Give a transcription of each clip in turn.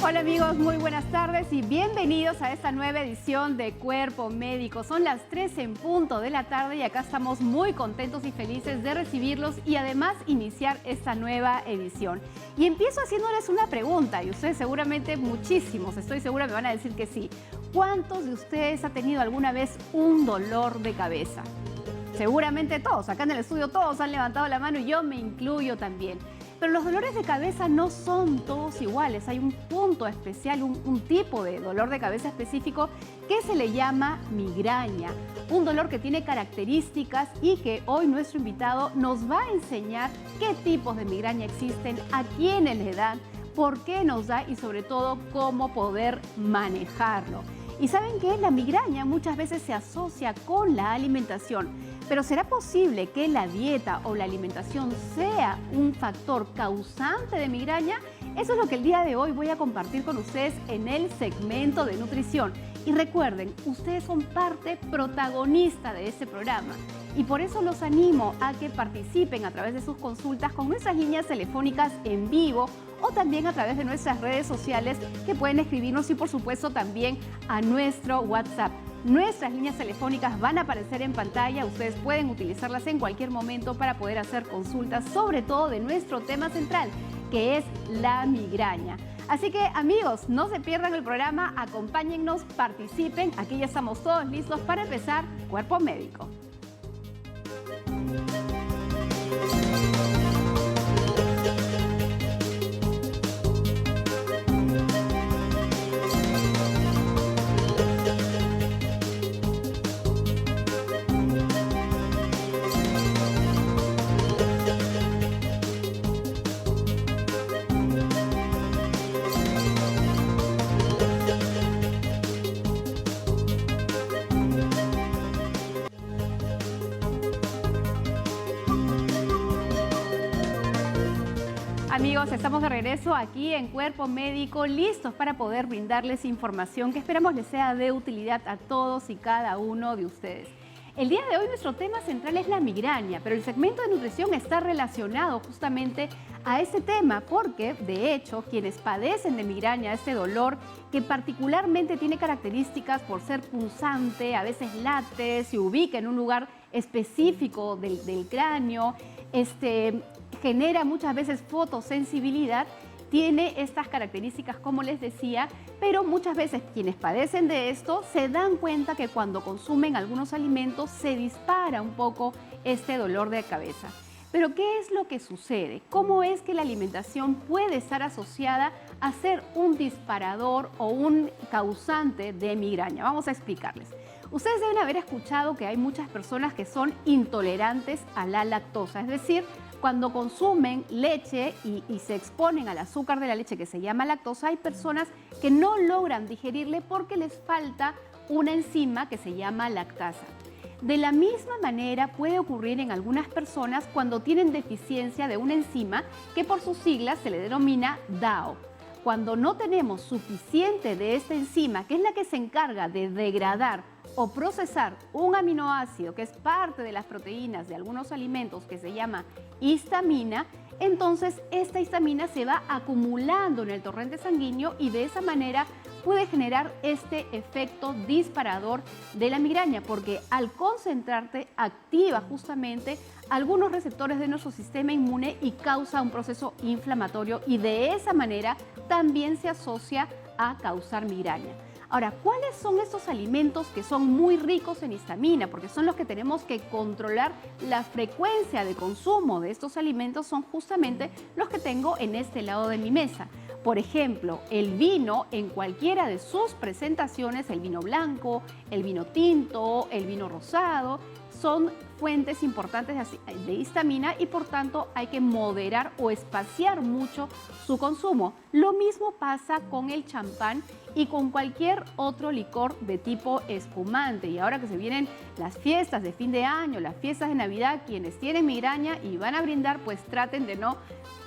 Hola amigos, muy buenas tardes y bienvenidos a esta nueva edición de Cuerpo Médico. Son las 3 en punto de la tarde y acá estamos muy contentos y felices de recibirlos y además iniciar esta nueva edición. Y empiezo haciéndoles una pregunta y ustedes seguramente muchísimos, estoy segura me van a decir que sí. ¿Cuántos de ustedes han tenido alguna vez un dolor de cabeza? Seguramente todos, acá en el estudio todos han levantado la mano y yo me incluyo también. Pero los dolores de cabeza no son todos iguales, hay un punto especial, un tipo de dolor de cabeza específico que se le llama migraña. Un dolor que tiene características y que hoy nuestro invitado nos va a enseñar qué tipos de migraña existen, a quiénes le dan, por qué nos da y sobre todo cómo poder manejarlo. Y ¿saben qué? La migraña muchas veces se asocia con la alimentación, pero ¿será posible que la dieta o la alimentación sea un factor causante de migraña? Eso es lo que el día de hoy voy a compartir con ustedes en el segmento de nutrición. Y recuerden, ustedes son parte protagonista de este programa y por eso los animo a que participen a través de sus consultas con nuestras líneas telefónicas en vivo o también a través de nuestras redes sociales que pueden escribirnos y por supuesto también a nuestro WhatsApp. Nuestras líneas telefónicas van a aparecer en pantalla, ustedes pueden utilizarlas en cualquier momento para poder hacer consultas, sobre todo de nuestro tema central, que es la migraña. Así que amigos, no se pierdan el programa, acompáñennos, participen, aquí ya estamos todos listos para empezar Cuerpo Médico. Amigos, estamos de regreso aquí en Cuerpo Médico, listos para poder brindarles información que esperamos les sea de utilidad a todos y cada uno de ustedes. El día de hoy nuestro tema central es la migraña, pero el segmento de nutrición está relacionado justamente a este tema porque, de hecho, quienes padecen de migraña, este dolor que particularmente tiene características por ser punzante, a veces late, se ubica en un lugar específico del cráneo, genera muchas veces fotosensibilidad, tiene estas características como les decía, pero muchas veces quienes padecen de esto se dan cuenta que cuando consumen algunos alimentos se dispara un poco este dolor de cabeza. Pero ¿qué es lo que sucede? ¿Cómo es que la alimentación puede estar asociada a ser un disparador o un causante de migraña? Vamos a explicarles. Ustedes deben haber escuchado que hay muchas personas que son intolerantes a la lactosa, es decir, cuando consumen leche y se exponen al azúcar de la leche que se llama lactosa, hay personas que no logran digerirle porque les falta una enzima que se llama lactasa. De la misma manera puede ocurrir en algunas personas cuando tienen deficiencia de una enzima que por sus siglas se le denomina DAO. Cuando no tenemos suficiente de esta enzima, que es la que se encarga de degradar o procesar un aminoácido que es parte de las proteínas de algunos alimentos que se llama histamina, entonces esta histamina se va acumulando en el torrente sanguíneo y de esa manera puede generar este efecto disparador de la migraña, porque al concentrarte activa justamente algunos receptores de nuestro sistema inmune y causa un proceso inflamatorio y de esa manera también se asocia a causar migraña. Ahora, ¿cuáles son estos alimentos que son muy ricos en histamina? Porque son los que tenemos que controlar la frecuencia de consumo de estos alimentos, son justamente los que tengo en este lado de mi mesa. Por ejemplo, el vino en cualquiera de sus presentaciones, el vino blanco, el vino tinto, el vino rosado, son fuentes importantes de histamina y por tanto hay que moderar o espaciar mucho su consumo. Lo mismo pasa con el champán y con cualquier otro licor de tipo espumante. Y ahora que se vienen las fiestas de fin de año, las fiestas de Navidad, quienes tienen migraña y van a brindar, pues traten de no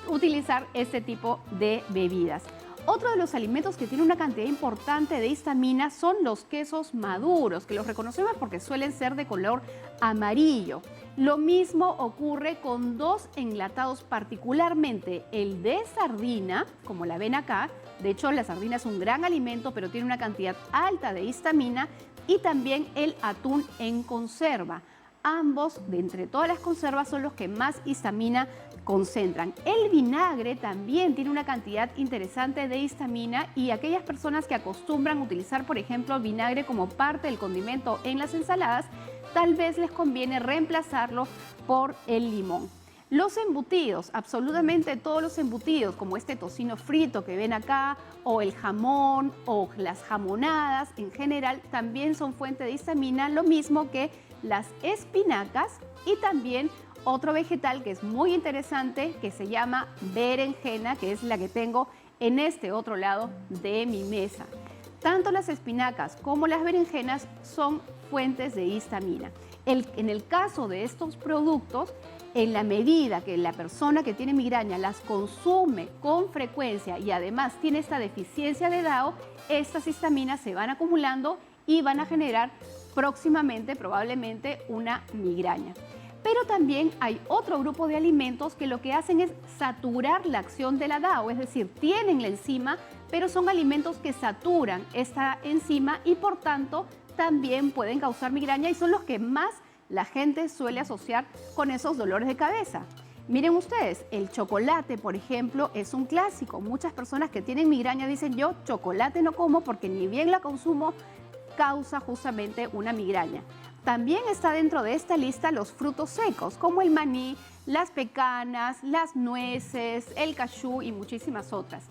utilizar este tipo de bebidas. Otro de los alimentos que tiene una cantidad importante de histamina son los quesos maduros, que los reconocemos porque suelen ser de color amarillo. Lo mismo ocurre con dos enlatados, particularmente el de sardina, como la ven acá. De hecho, la sardina es un gran alimento, pero tiene una cantidad alta de histamina, y también el atún en conserva. Ambos, de entre todas las conservas, son los que más histamina concentran. El vinagre también tiene una cantidad interesante de histamina, y aquellas personas que acostumbran utilizar, por ejemplo, vinagre como parte del condimento en las ensaladas, tal vez les conviene reemplazarlo por el limón. Los embutidos, absolutamente todos los embutidos, como este tocino frito que ven acá, o el jamón, o las jamonadas en general, también son fuente de histamina, lo mismo que las espinacas, y también otro vegetal que es muy interesante, que se llama berenjena, que es la que tengo en este otro lado de mi mesa. Tanto las espinacas como las berenjenas son fuentes de histamina. En el caso de estos productos, en la medida que la persona que tiene migraña las consume con frecuencia y además tiene esta deficiencia de DAO, estas histaminas se van acumulando y van a generar próximamente, probablemente, una migraña. Pero también hay otro grupo de alimentos que lo que hacen es saturar la acción de la DAO, es decir, tienen la enzima, pero son alimentos que saturan esta enzima y por tanto también pueden causar migraña, y son los que más la gente suele asociar con esos dolores de cabeza. Miren ustedes, el chocolate, por ejemplo, es un clásico. Muchas personas que tienen migraña dicen: yo chocolate no como porque ni bien la consumo, causa justamente una migraña. También está dentro de esta lista los frutos secos, como el maní, las pecanas, las nueces, el cachú y muchísimas otras.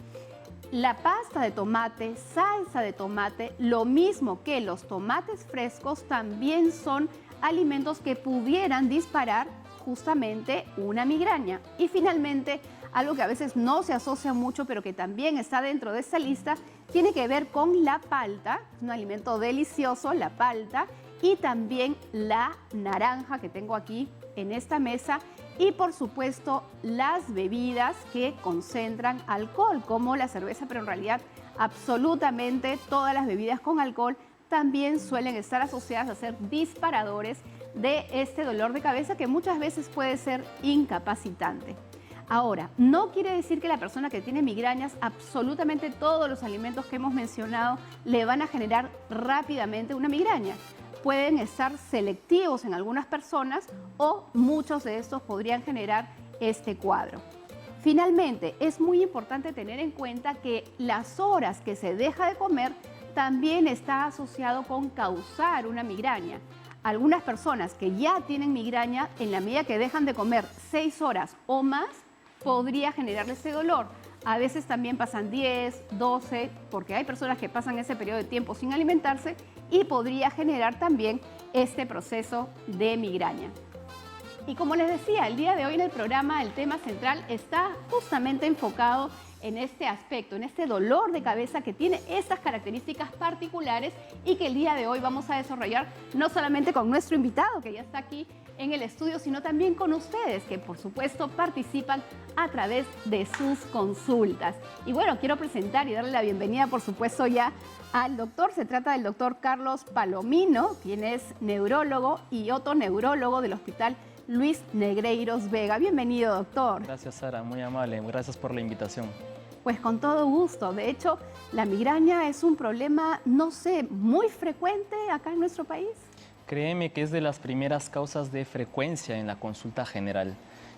La pasta de tomate, salsa de tomate, lo mismo que los tomates frescos, también son alimentos que pudieran disparar justamente una migraña. Y finalmente, algo que a veces no se asocia mucho, pero que también está dentro de esta lista, tiene que ver con la palta, es un alimento delicioso, la palta, y también la naranja que tengo aquí en esta mesa, y por supuesto las bebidas que concentran alcohol, como la cerveza, pero en realidad absolutamente todas las bebidas con alcohol también suelen estar asociadas a ser disparadores de este dolor de cabeza, que muchas veces puede ser incapacitante. Ahora, no quiere decir que la persona que tiene migrañas, absolutamente todos los alimentos que hemos mencionado le van a generar rápidamente una migraña. Pueden estar selectivos en algunas personas, o muchos de estos podrían generar este cuadro. Finalmente, es muy importante tener en cuenta que las horas que se deja de comer también está asociado con causar una migraña. Algunas personas que ya tienen migraña, en la medida que dejan de comer 6 horas o más, podría generarles ese dolor. A veces también pasan 10, 12, porque hay personas que pasan ese periodo de tiempo sin alimentarse, y podría generar también este proceso de migraña. Y como les decía, el día de hoy en el programa el tema central está justamente enfocado en este aspecto, en este dolor de cabeza que tiene estas características particulares, y que el día de hoy vamos a desarrollar no solamente con nuestro invitado, que ya está aquí en el estudio, sino también con ustedes, que por supuesto participan a través de sus consultas. Y bueno, quiero presentar y darle la bienvenida, por supuesto, ya al doctor. Se trata del doctor Carlos Palomino, quien es neurólogo y otoneurólogo del Hospital Luis Negreiros Vega. Bienvenido, doctor. Gracias, Sara, muy amable. Gracias por la invitación. Pues con todo gusto. De hecho, la migraña es un problema, no sé, muy frecuente acá en nuestro país. Créeme que es de las primeras causas de frecuencia en la consulta general.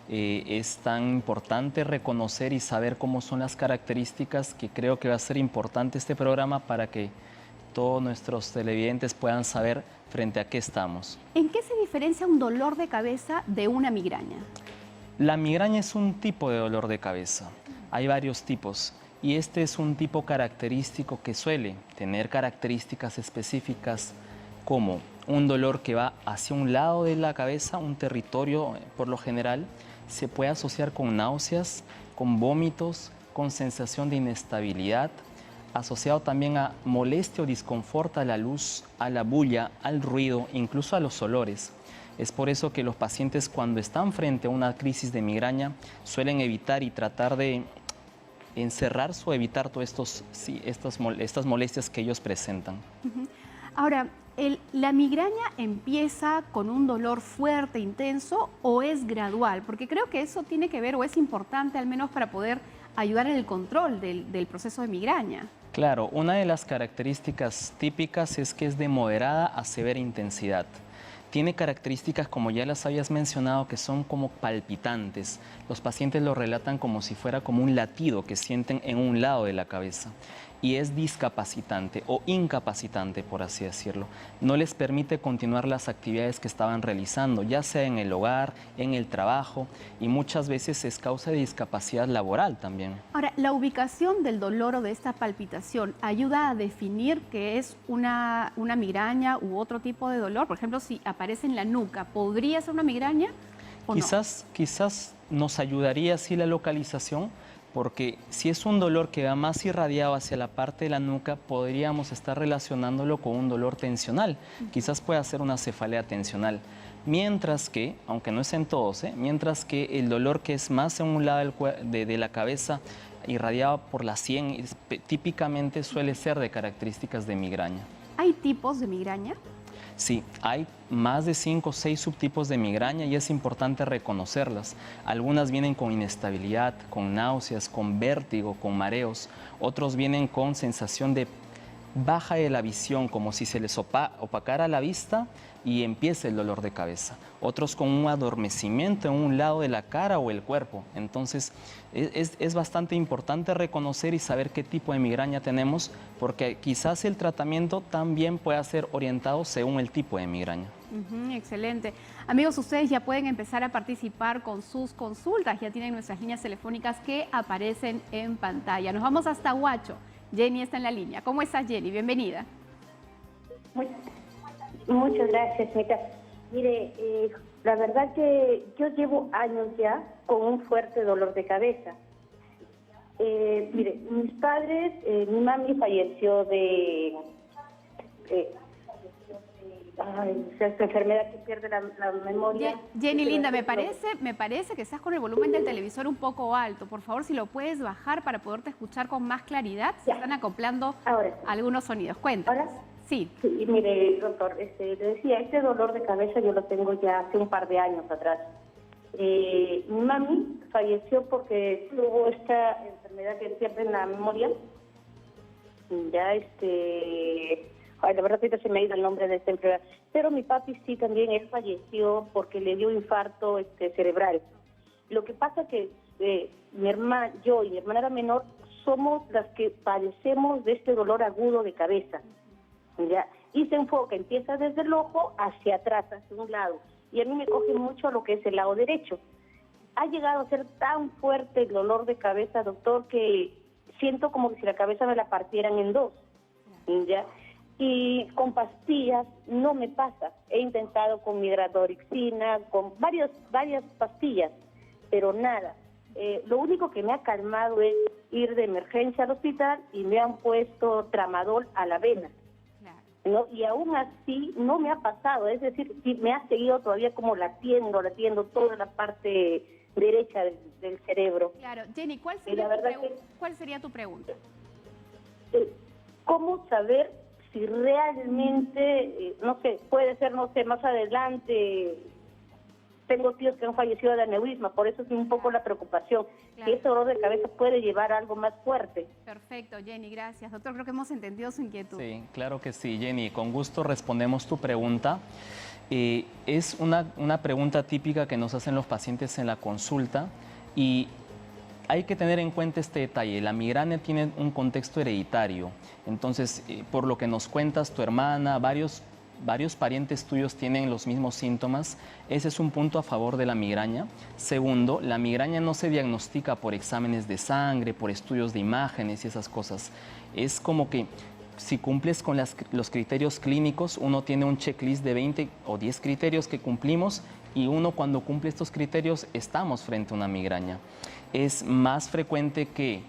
Es tan importante reconocer y saber cómo son las características, que creo que va a ser importante este programa para que todos nuestros televidentes puedan saber frente a qué estamos. ¿En qué se diferencia un dolor de cabeza de una migraña? La migraña es un tipo de dolor de cabeza. Hay varios tipos, y este es un tipo característico que suele tener características específicas, como un dolor que va hacia un lado de la cabeza, un territorio por lo general. Se puede asociar con náuseas, con vómitos, con sensación de inestabilidad, asociado también a molestia o disconfort a la luz, a la bulla, al ruido, incluso a los olores. Es por eso que los pacientes, cuando están frente a una crisis de migraña, suelen evitar y tratar de encerrarse o evitar todas estas molestias que ellos presentan. Ahora, ¿la migraña empieza con un dolor fuerte, intenso o es gradual? Porque creo que eso tiene que ver o es importante al menos para poder ayudar en el control del proceso de migraña. Claro, una de las características típicas es que es de moderada a severa intensidad. Tiene características, como ya las habías mencionado, que son como palpitantes. Los pacientes lo relatan como si fuera como un latido que sienten en un lado de la cabeza. Y es discapacitante o incapacitante, por así decirlo. No les permite continuar las actividades que estaban realizando, ya sea en el hogar, en el trabajo, y muchas veces es causa de discapacidad laboral también. Ahora, ¿la ubicación del dolor o de esta palpitación ayuda a definir que es una migraña u otro tipo de dolor? Por ejemplo, si aparece en la nuca, ¿podría ser una migraña o no? Quizás nos ayudaría así la localización, porque si es un dolor que va más irradiado hacia la parte de la nuca, podríamos estar relacionándolo con un dolor tensional. Quizás pueda ser una cefalea tensional. Mientras que, aunque no es en todos, mientras que el dolor que es más en un lado de la cabeza, irradiado por la sien, típicamente suele ser de características de migraña. ¿Hay tipos de migraña? Sí, hay más de 5 o 6 subtipos de migraña y es importante reconocerlas. Algunas vienen con inestabilidad, con náuseas, con vértigo, con mareos. Otros vienen con sensación de baja de la visión, como si se les opacara la vista y empieza el dolor de cabeza. Otros con un adormecimiento en un lado de la cara o el cuerpo. Entonces, es bastante importante reconocer y saber qué tipo de migraña tenemos, porque quizás el tratamiento también pueda ser orientado según el tipo de migraña. Excelente. Amigos, ustedes ya pueden empezar a participar con sus consultas. Ya tienen nuestras líneas telefónicas que aparecen en pantalla. Nos vamos hasta Huacho. Jenny está en la línea. ¿Cómo estás, Jenny? Bienvenida. Muchas gracias, Mica. Mire, la verdad que yo llevo años ya con un fuerte dolor de cabeza. Mire, mis padres, mi mami falleció de esta enfermedad que pierde la memoria. Jenny, linda, me parece que estás con el volumen del televisor un poco alto. Por favor, si lo puedes bajar para poderte escuchar con más claridad. Se están acoplando algunos sonidos. Cuéntanos. ¿Ahora? Sí. Sí, mire, doctor, le decía, este dolor de cabeza yo lo tengo ya hace un par de años atrás. Mi mami falleció porque tuvo esta enfermedad que pierde la memoria. Ya la verdad que se me ha ido el nombre de esta enfermedad. Pero mi papi sí también, él falleció porque le dio infarto cerebral. Lo que pasa que yo y mi hermana menor somos las que padecemos de este dolor agudo de cabeza. ¿Ya? Y se enfoca, empieza desde el ojo hacia atrás, hacia un lado. Y a mí me coge mucho lo que es el lado derecho. Ha llegado a ser tan fuerte el dolor de cabeza, doctor, que siento como que si la cabeza me la partieran en dos. ¿Ya? Y con pastillas no me pasa. He intentado con migradorixina, con varias pastillas, pero nada. Lo único que me ha calmado es ir de emergencia al hospital y me han puesto tramadol a la vena. ¿No? Y aún así no me ha pasado, es decir, sí me ha seguido todavía como latiendo toda la parte derecha del cerebro. Claro, Jenny, ¿cuál sería tu pregunta? ¿Cómo saber si realmente, puede ser, más adelante? Tengo tíos que han fallecido de aneurisma, por eso es un poco la preocupación, que ese dolor de cabeza puede llevar a algo más fuerte. Perfecto, Jenny, gracias. Doctor, creo que hemos entendido su inquietud. Sí, claro que sí, Jenny. Con gusto respondemos tu pregunta. Es una pregunta típica que nos hacen los pacientes en la consulta y hay que tener en cuenta este detalle. La migraña tiene un contexto hereditario. Entonces, por lo que nos cuentas, tu hermana, varios parientes tuyos tienen los mismos síntomas. Ese es un punto a favor de la migraña. Segundo, la migraña no se diagnostica por exámenes de sangre, por estudios de imágenes y esas cosas. Es como que si cumples con los criterios clínicos, uno tiene un checklist de 20 o 10 criterios que cumplimos y uno cuando cumple estos criterios estamos frente a una migraña. Es más frecuente que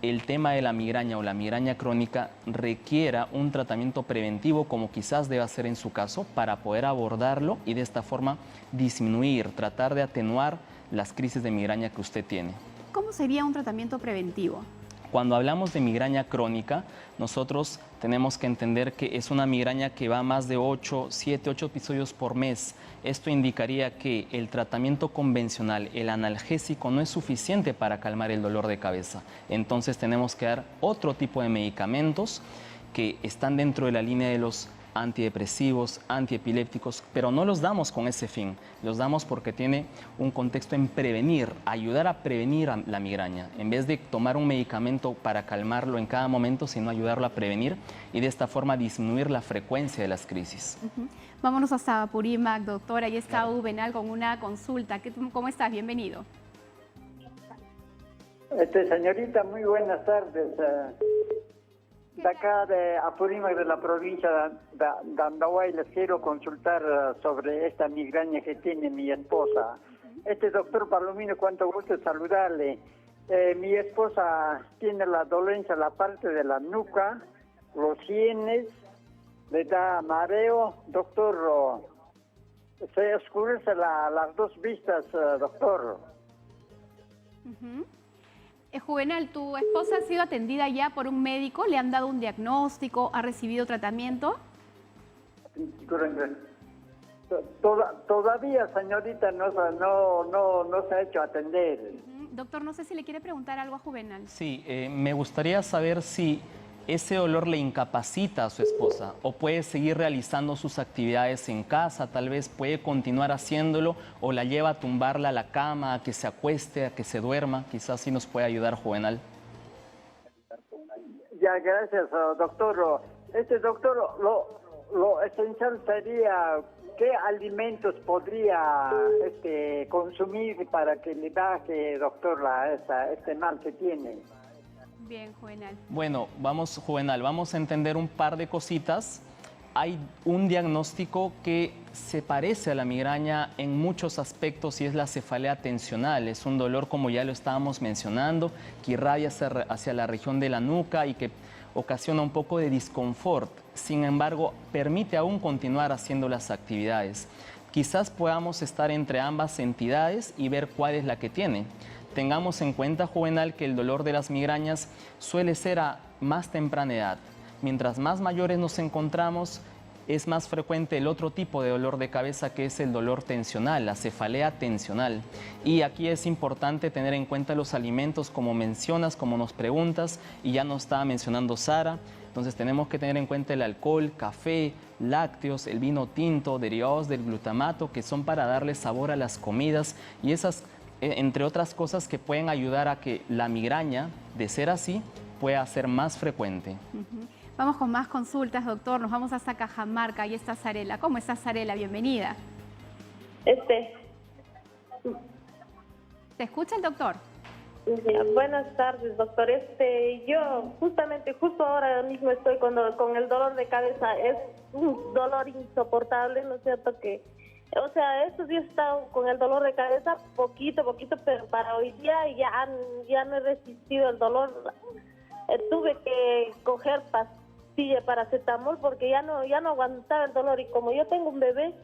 el tema de la migraña o la migraña crónica requiera un tratamiento preventivo, como quizás deba ser en su caso, para poder abordarlo y de esta forma disminuir, tratar de atenuar las crisis de migraña que usted tiene. ¿Cómo sería un tratamiento preventivo? Cuando hablamos de migraña crónica, nosotros tenemos que entender que es una migraña que va más de 7, 8 episodios por mes. Esto indicaría que el tratamiento convencional, el analgésico, no es suficiente para calmar el dolor de cabeza. Entonces tenemos que dar otro tipo de medicamentos que están dentro de la línea de los antidepresivos, antiepilépticos, pero no los damos con ese fin, los damos porque tiene un contexto en prevenir, ayudar a prevenir la migraña, en vez de tomar un medicamento para calmarlo en cada momento, sino ayudarlo a prevenir y de esta forma disminuir la frecuencia de las crisis. Vámonos hasta Apurímac, doctor, ahí está Juvenal con una consulta. ¿Cómo estás? Bienvenido. Señorita, muy buenas tardes. De acá de Apurímac, de la provincia de Andahuay, les quiero consultar sobre esta migraña que tiene mi esposa. Doctor Palomino, cuánto gusto saludarle. Mi esposa tiene la dolencia en la parte de la nuca, los sienes, le da mareo. Doctor, se oscurece las dos vistas, doctor. Juvenal, ¿tu esposa ha sido atendida ya por un médico? ¿Le han dado un diagnóstico? ¿Ha recibido tratamiento? Todavía, señorita, no se ha hecho atender. Doctor, no sé si le quiere preguntar algo a Juvenal. Sí, me gustaría saber si ese dolor le incapacita a su esposa o puede seguir realizando sus actividades en casa, tal vez puede continuar haciéndolo o la lleva a tumbarla a la cama, a que se acueste, a que se duerma. Quizás sí nos puede ayudar, Juvenal. Ya, gracias, doctor. Doctor, lo esencial sería qué alimentos podría consumir para que le baje, doctor, este mal que tiene. Bien, Juvenal. Bueno, Juvenal, vamos a entender un par de cositas. Hay un diagnóstico que se parece a la migraña en muchos aspectos y es la cefalea tensional. Es un dolor, como ya lo estábamos mencionando, que irradia hacia la región de la nuca y que ocasiona un poco de disconfort. Sin embargo, permite aún continuar haciendo las actividades. Quizás podamos estar entre ambas entidades y ver cuál es la que tiene. Tengamos en cuenta, Juvenal, que el dolor de las migrañas suele ser a más temprana edad. Mientras más mayores nos encontramos, es más frecuente el otro tipo de dolor de cabeza, que es el dolor tensional, la cefalea tensional. Y aquí es importante tener en cuenta los alimentos, como mencionas, como nos preguntas, y ya nos estaba mencionando Sara. Entonces tenemos que tener en cuenta el alcohol, café, lácteos, el vino tinto, derivados del glutamato, que son para darle sabor a las comidas, y esas, entre otras cosas, que pueden ayudar a que la migraña, de ser así, pueda ser más frecuente. Vamos con más consultas, doctor. Nos vamos hasta Cajamarca. Ahí está Sarela. ¿Cómo está, Sarela? Bienvenida. ¿Te escucha el doctor? Buenas tardes, doctor. Justo ahora mismo estoy con el dolor de cabeza. Es un dolor insoportable, ¿no es cierto? Estos días he estado con el dolor de cabeza poquito, pero para hoy día ya no he resistido el dolor. Tuve que coger pastilla paracetamol porque ya no aguantaba el dolor, y como yo tengo un bebé,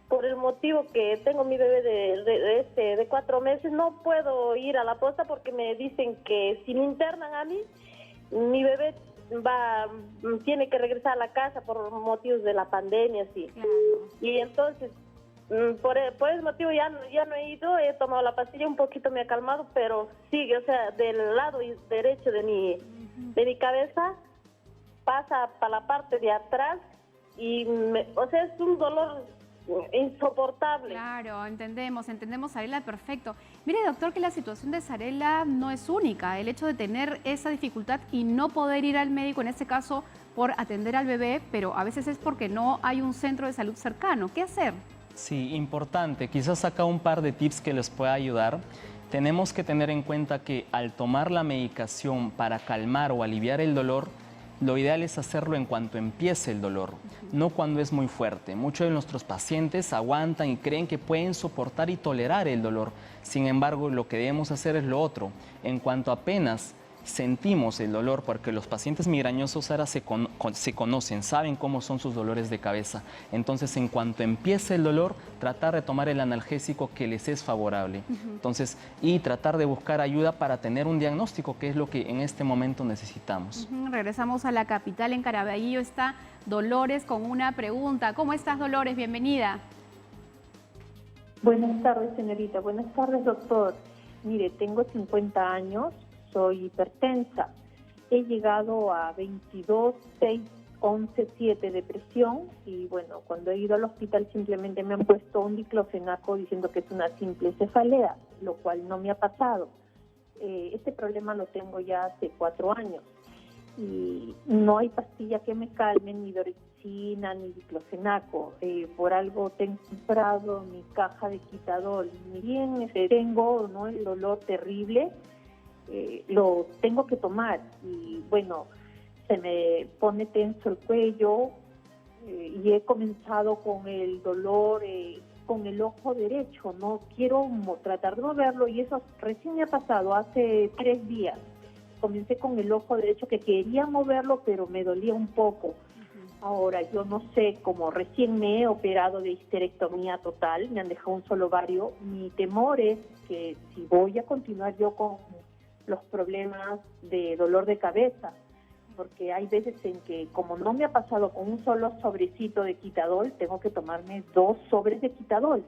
por el motivo que tengo mi bebé de 4 meses, no puedo ir a la posta porque me dicen que si me internan a mí, mi bebé tiene que regresar a la casa por motivos de la pandemia, sí. Claro. Y entonces, por ese motivo ya no he ido, he tomado la pastilla, un poquito me ha calmado, pero sigue, del lado derecho de mi cabeza pasa para la parte de atrás y es un dolor insoportable. Claro, entendemos, Sarela, perfecto. Mire, doctor, que la situación de Sarela no es única. El hecho de tener esa dificultad y no poder ir al médico, en este caso por atender al bebé, pero a veces es porque no hay un centro de salud cercano. ¿Qué hacer? Sí, importante. Quizás acá un par de tips que les pueda ayudar. Tenemos que tener en cuenta que al tomar la medicación para calmar o aliviar el dolor, lo ideal es hacerlo en cuanto empiece el dolor, no cuando es muy fuerte. Muchos de nuestros pacientes aguantan y creen que pueden soportar y tolerar el dolor. Sin embargo, lo que debemos hacer es lo otro. En cuanto apenas sentimos el dolor, porque los pacientes migrañosos ahora se conocen, saben cómo son sus dolores de cabeza. Entonces, en cuanto empiece el dolor, tratar de tomar el analgésico que les es favorable. Entonces, y tratar de buscar ayuda para tener un diagnóstico, que es lo que en este momento necesitamos. Regresamos a la capital. En Caraballo está Dolores con una pregunta. ¿Cómo estás, Dolores? Bienvenida. Buenas tardes, señorita. Buenas tardes, doctor. Mire, tengo 50 años, soy hipertensa. He llegado a 22, 6, 11, 7 de presión y bueno, cuando he ido al hospital simplemente me han puesto un diclofenaco diciendo que es una simple cefalea, lo cual no me ha pasado. Este problema lo tengo ya hace 4 años y no hay pastilla que me calme, ni dorexina, ni diclofenaco. Por algo tengo comprado mi caja de Quitadol. Ni bien tengo, ¿no?, el dolor terrible, lo tengo que tomar y bueno, se me pone tenso el cuello y he comenzado con el dolor con el ojo derecho. No quiero tratar de moverlo y eso recién me ha pasado hace 3 días. Comencé con el ojo derecho que quería moverlo, pero me dolía un poco. Ahora, yo no sé, como recién me he operado de histerectomía total, me han dejado un solo ovario, mi temor es que si voy a continuar yo con los problemas de dolor de cabeza, porque hay veces en que, como no me ha pasado con un solo sobrecito de Quitadol, tengo que tomarme 2 sobres de Quitadol.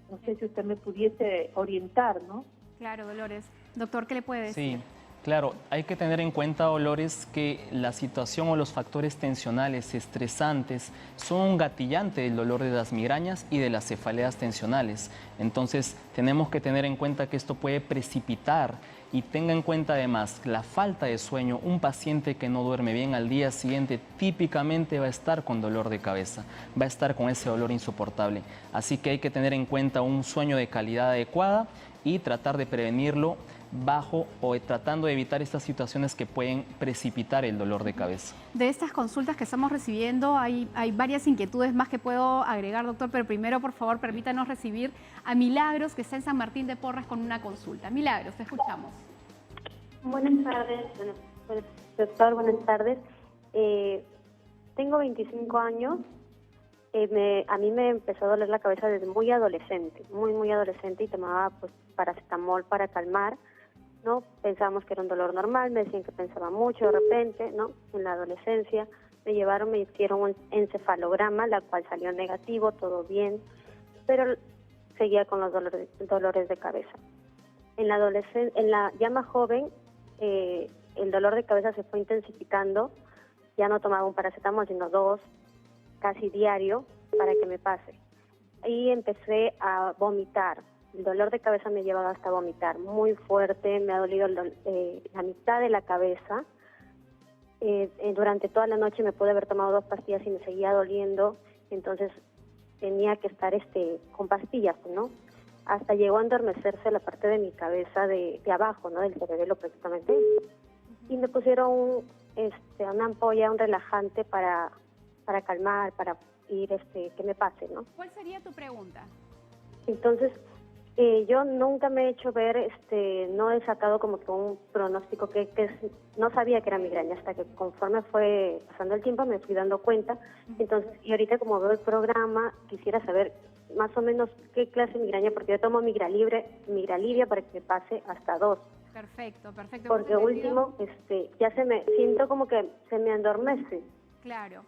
No sé si usted me pudiese orientar, ¿no? Claro, Dolores. Doctor, ¿qué le puede decir? Sí. Claro, hay que tener en cuenta, Dolores, que la situación o los factores tensionales estresantes son un gatillante del dolor de las migrañas y de las cefaleas tensionales. Entonces, tenemos que tener en cuenta que esto puede precipitar y tenga en cuenta además la falta de sueño. Un paciente que no duerme bien al día siguiente típicamente va a estar con dolor de cabeza, va a estar con ese dolor insoportable. Así que hay que tener en cuenta un sueño de calidad adecuada y tratar de prevenirlo bajo o tratando de evitar estas situaciones que pueden precipitar el dolor de cabeza. De estas consultas que estamos recibiendo hay varias inquietudes más que puedo agregar, doctor, pero primero, por favor, permítanos recibir a Milagros, que está en San Martín de Porres con una consulta. Milagros, te escuchamos. Buenas tardes, doctor, buenas tardes. Tengo 25 años. A mí me empezó a doler la cabeza desde muy adolescente, muy adolescente, y tomaba pues paracetamol para calmar, ¿no? Pensábamos que era un dolor normal, me decían que pensaba mucho de repente, ¿no? En la adolescencia me hicieron un encefalograma, la cual salió negativo, todo bien, pero seguía con los dolores de cabeza. En la ya más joven, el dolor de cabeza se fue intensificando, ya no tomaba un paracetamol, sino 2, casi diario, para que me pase. Y empecé a vomitar. El dolor de cabeza me llevaba hasta vomitar, muy fuerte, me ha dolido la mitad de la cabeza. Durante toda la noche me pude haber tomado 2 pastillas y me seguía doliendo, entonces tenía que estar con pastillas, ¿no? Hasta llegó a adormecerse la parte de mi cabeza de abajo, ¿no? Del cerebelo prácticamente. Y me pusieron una ampolla, un relajante para calmar, para ir, que me pase, ¿no? ¿Cuál sería tu pregunta? Entonces, yo nunca me he hecho ver, no he sacado como que un pronóstico no sabía que era migraña, hasta que conforme fue pasando el tiempo me fui dando cuenta. Entonces, y ahorita como veo el programa, quisiera saber más o menos qué clase de migraña, porque yo tomo migralivia para que me pase hasta 2. Perfecto. Porque último, ya siento como que se me adormece. Claro.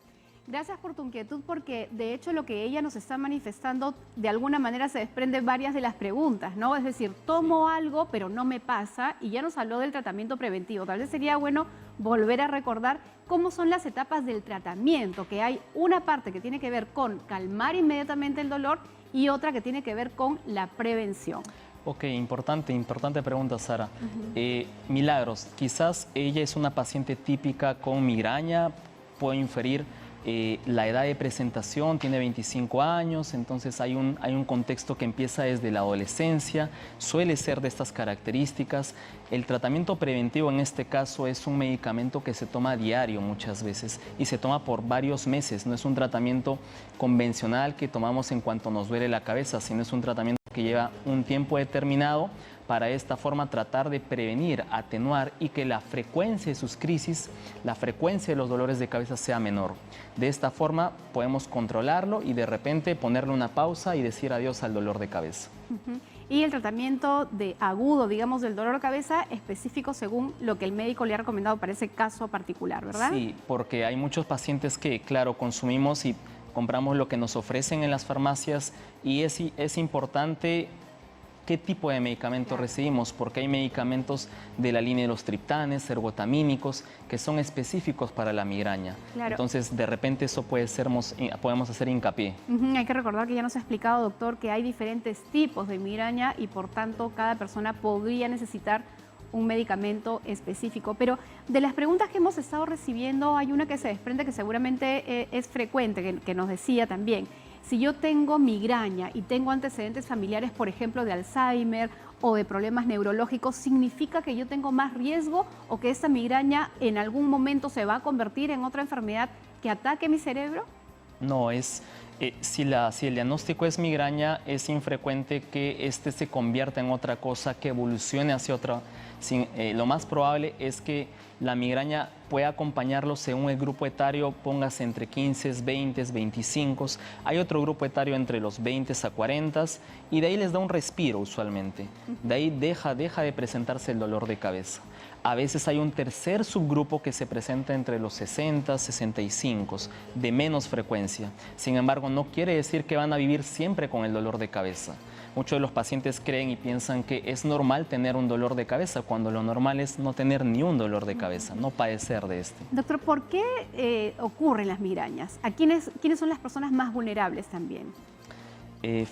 Gracias por tu inquietud, porque de hecho lo que ella nos está manifestando de alguna manera se desprende varias de las preguntas, ¿no? Es decir, tomo algo pero no me pasa, y ya nos habló del tratamiento preventivo. Tal vez sería bueno volver a recordar cómo son las etapas del tratamiento, que hay una parte que tiene que ver con calmar inmediatamente el dolor y otra que tiene que ver con la prevención. Ok, importante pregunta, Sara. Milagros, quizás ella es una paciente típica con migraña, puedo inferir la edad de presentación, tiene 25 años, entonces hay un contexto que empieza desde la adolescencia, suele ser de estas características. El tratamiento preventivo en este caso es un medicamento que se toma diario muchas veces y se toma por varios meses. No es un tratamiento convencional que tomamos en cuanto nos duele la cabeza, sino es un tratamiento que lleva un tiempo determinado para de esta forma tratar de prevenir, atenuar y que la frecuencia de sus crisis, la frecuencia de los dolores de cabeza sea menor. De esta forma podemos controlarlo y de repente ponerle una pausa y decir adiós al dolor de cabeza. Y el tratamiento de agudo, digamos, del dolor de cabeza específico según lo que el médico le ha recomendado para ese caso particular, ¿verdad? Sí, porque hay muchos pacientes que, claro, consumimos y compramos lo que nos ofrecen en las farmacias y es importante qué tipo de medicamento recibimos, porque hay medicamentos de la línea de los triptanes, ergotamínicos, que son específicos para la migraña. Claro. Entonces, de repente eso podemos hacer hincapié. Hay que recordar que ya nos ha explicado, doctor, que hay diferentes tipos de migraña y por tanto cada persona podría necesitar un medicamento específico. Pero de las preguntas que hemos estado recibiendo, hay una que se desprende que seguramente es frecuente, que nos decía también. Si yo tengo migraña y tengo antecedentes familiares, por ejemplo, de Alzheimer o de problemas neurológicos, ¿significa que yo tengo más riesgo o que esta migraña en algún momento se va a convertir en otra enfermedad que ataque mi cerebro? No, si el diagnóstico es migraña, es infrecuente que este se convierta en otra cosa, que evolucione hacia otra. Lo más probable es que la migraña pueda acompañarlo según el grupo etario, póngase entre 15, 20, 25. Hay otro grupo etario entre los 20 a 40 y de ahí les da un respiro usualmente. De ahí deja de presentarse el dolor de cabeza. A veces hay un tercer subgrupo que se presenta entre los 60, 65, de menos frecuencia. Sin embargo, no quiere decir que van a vivir siempre con el dolor de cabeza. Muchos de los pacientes creen y piensan que es normal tener un dolor de cabeza, cuando lo normal es no tener ni un dolor de cabeza, no padecer de este. Doctor, ¿por qué ocurren las migrañas? ¿Quiénes son las personas más vulnerables también?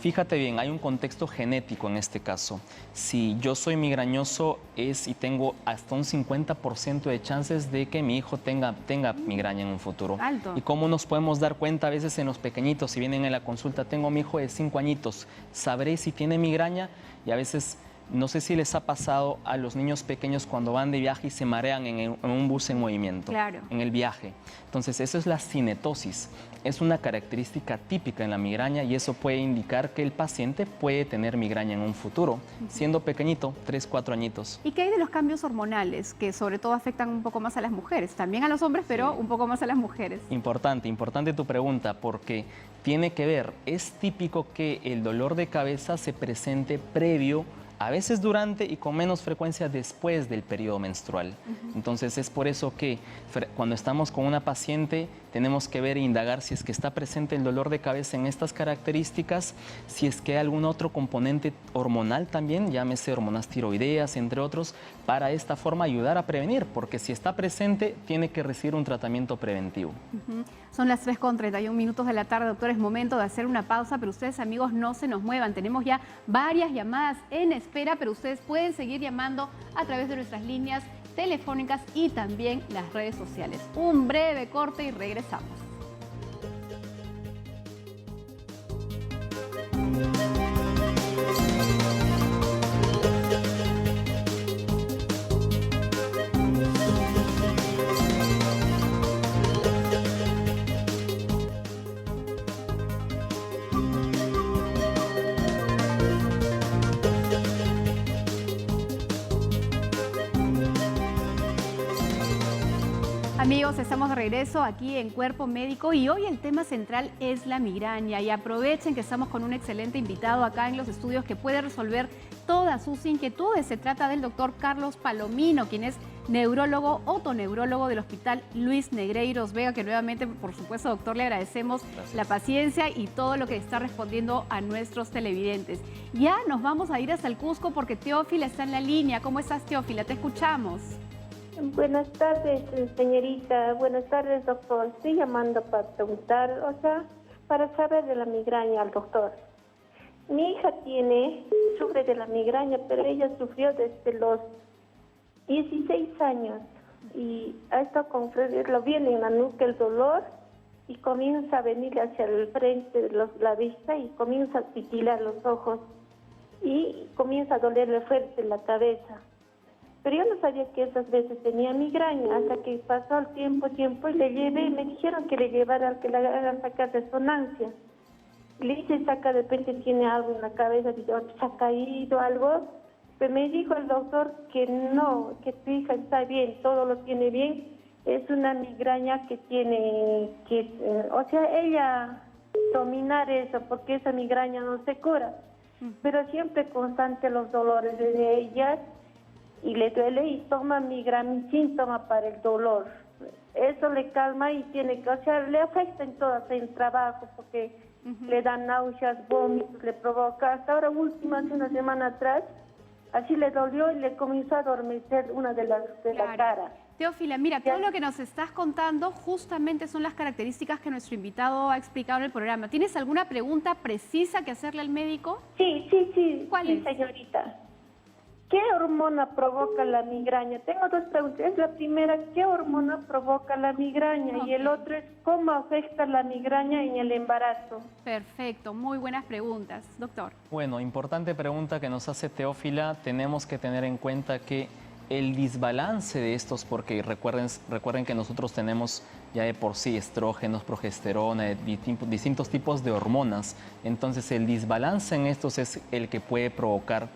Fíjate bien, hay un contexto genético en este caso. Si yo soy migrañoso y tengo hasta un 50% de chances de que mi hijo tenga migraña en un futuro. Alto. ¿Y cómo nos podemos dar cuenta a veces en los pequeñitos? Si vienen en la consulta, tengo a mi hijo de 5 añitos, sabré si tiene migraña y a veces... No sé si les ha pasado a los niños pequeños cuando van de viaje y se marean en un bus en movimiento, claro, en el viaje. Entonces, eso es la cinetosis. Es una característica típica en la migraña y eso puede indicar que el paciente puede tener migraña en un futuro, siendo pequeñito, 3, 4 añitos. ¿Y qué hay de los cambios hormonales que sobre todo afectan un poco más a las mujeres? También a los hombres, pero un poco más a las mujeres. Importante tu pregunta porque tiene que ver, es típico que el dolor de cabeza se presente previo, a veces durante y con menos frecuencia después del periodo menstrual. Entonces es por eso que cuando estamos con una paciente tenemos que ver e indagar si es que está presente el dolor de cabeza en estas características, si es que hay algún otro componente hormonal también, llámese hormonas tiroideas, entre otros, para de esta forma ayudar a prevenir, porque si está presente tiene que recibir un tratamiento preventivo. Son las 3:31 de la tarde, doctor, es momento de hacer una pausa, pero ustedes, amigos, no se nos muevan. Tenemos ya varias llamadas en espera, pero ustedes pueden seguir llamando a través de nuestras líneas telefónicas y también las redes sociales. Un breve corte y regresamos. Amigos, estamos de regreso aquí en Cuerpo Médico y hoy el tema central es la migraña y aprovechen que estamos con un excelente invitado acá en los estudios que puede resolver todas sus inquietudes. Se trata del doctor Carlos Palomino, quien es neurólogo, otoneurólogo del Hospital Luis Negreiros Vega, que nuevamente, por supuesto, doctor, le agradecemos la paciencia y todo lo que está respondiendo a nuestros televidentes. Ya nos vamos a ir hasta el Cusco porque Teófila está en la línea. ¿Cómo estás, Teófila? Te escuchamos. Buenas tardes, señorita. Buenas tardes, doctor. Estoy llamando para preguntar, para saber de la migraña al doctor. Mi hija sufre de la migraña, pero ella sufrió desde los 16 años y ha estado con lo viene en la nuca el dolor y comienza a venir hacia el frente de la vista y comienza a titilar los ojos y comienza a dolerle fuerte la cabeza. Pero yo no sabía que esas veces tenía migraña, hasta que pasó el tiempo y le llevé, me dijeron que le llevara, que le hagan sacar resonancia. Le hice sacar, de repente tiene algo en la cabeza, se ha caído algo, Pero me dijo el doctor que no, que tu hija está bien, todo lo tiene bien. Es una migraña que tiene que, o sea, ella dominar eso, porque esa migraña no se cura. Pero siempre constante los dolores de ella y le duele y toma migramicin, toma para el dolor. Eso le calma y tiene que, o sea, le afecta en todo, hasta en trabajo, porque le dan náuseas, vómitos, le provoca. Hasta ahora última, hace una semana atrás, así le dolió y le comenzó a adormecer una de la cara. Teófila, mira, todo lo que nos estás contando justamente son las características que nuestro invitado ha explicado en el programa. ¿Tienes alguna pregunta precisa que hacerle al médico? Sí. ¿Cuál sí, es? Señorita. ¿Qué hormona provoca la migraña? Tengo dos preguntas. Es la primera, ¿qué hormona provoca la migraña? Y el otro es, ¿cómo afecta la migraña en el embarazo? Perfecto, muy buenas preguntas, doctor. Bueno, importante pregunta que nos hace Teófila. Tenemos que tener en cuenta que el desbalance de estos, porque recuerden que nosotros tenemos ya de por sí estrógenos, progesterona, distintos tipos de hormonas. Entonces el desbalance en estos es el que puede provocar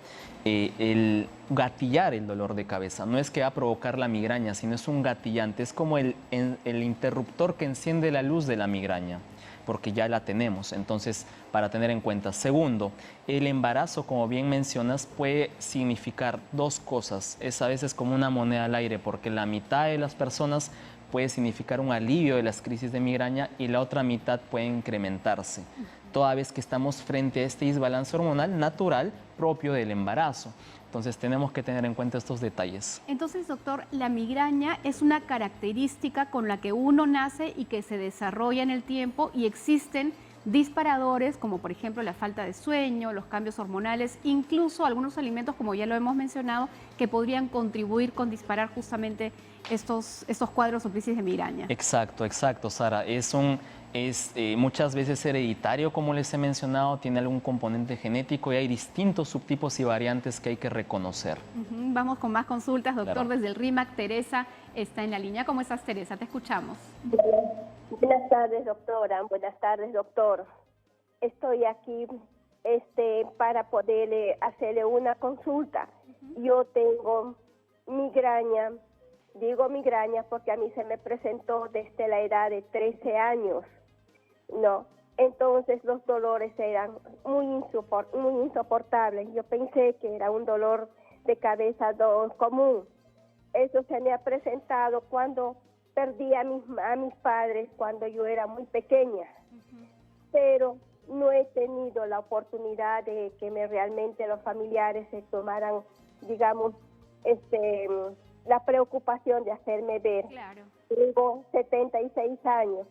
el gatillar el dolor de cabeza. No es que va a provocar la migraña, sino es un gatillante. Es como el interruptor que enciende la luz de la migraña, porque ya la tenemos. Entonces, para tener en cuenta. Segundo, el embarazo, como bien mencionas, puede significar dos cosas. Es a veces como una moneda al aire, porque la mitad de las personas puede significar un alivio de las crisis de migraña y la otra mitad puede incrementarse, toda vez que estamos frente a este desbalance hormonal natural propio del embarazo. Entonces tenemos que tener en cuenta estos detalles. Entonces, doctor, la migraña es una característica con la que uno nace y que se desarrolla en el tiempo, y existen disparadores como por ejemplo la falta de sueño, los cambios hormonales, incluso algunos alimentos, como ya lo hemos mencionado, que podrían contribuir con disparar justamente estos cuadros o crisis de migraña. Exacto, Sara. Es muchas veces hereditario, como les he mencionado, tiene algún componente genético y hay distintos subtipos y variantes que hay que reconocer. Vamos con más consultas, doctor. Claro. Desde el RIMAC, Teresa está en la línea. ¿Cómo estás, Teresa? Te escuchamos. Buenas tardes, doctora. Buenas tardes, doctor. Estoy aquí para poderle hacerle una consulta. Yo tengo migraña. Digo migraña porque a mí se me presentó desde la edad de 13 años. No, entonces los dolores eran muy insoportables. Yo pensé que era un dolor de cabeza común. Eso se me ha presentado cuando perdí a mis padres cuando yo era muy pequeña. Pero no he tenido la oportunidad de que realmente los familiares se tomaran, digamos, la preocupación de hacerme ver. Claro. Tengo 76 años